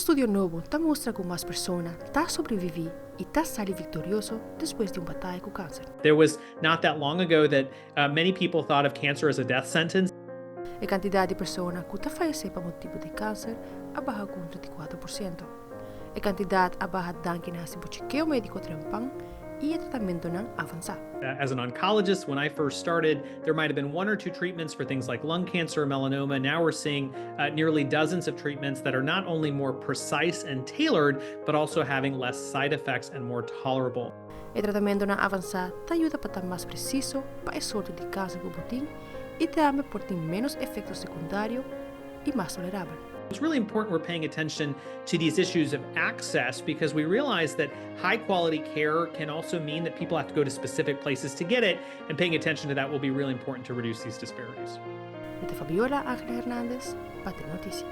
estudio novo está mostra que mais pessoas tá sobreviver e tá sair vitorioso depois de bataya com câncer. There was not that long ago that many people thought of cancer as a death sentence. A quantidade de pessoas que tá falecendo por motivo de câncer abaixo com 34%. A quantidade abaixo danke na simbochiqueo médico trempang e o tratamento não avançado. As an oncologist, when I first started, there might have been one or two treatments for things like lung cancer or melanoma. Now we're seeing nearly dozens of treatments that are not only more precise and tailored, but also having less side effects and more tolerable. O tratamento não avançado ajuda para estar mais preciso para a sorte de câncer que botim e também por ter menos efeitos secundários e mais tolerável. It's really important we're paying attention to these issues of access because we realize that high quality care can also mean that people have to go to specific places to get it, and paying attention to that will be really important to reduce these disparities. Fabiola Angela-Hernandez, para Notícia.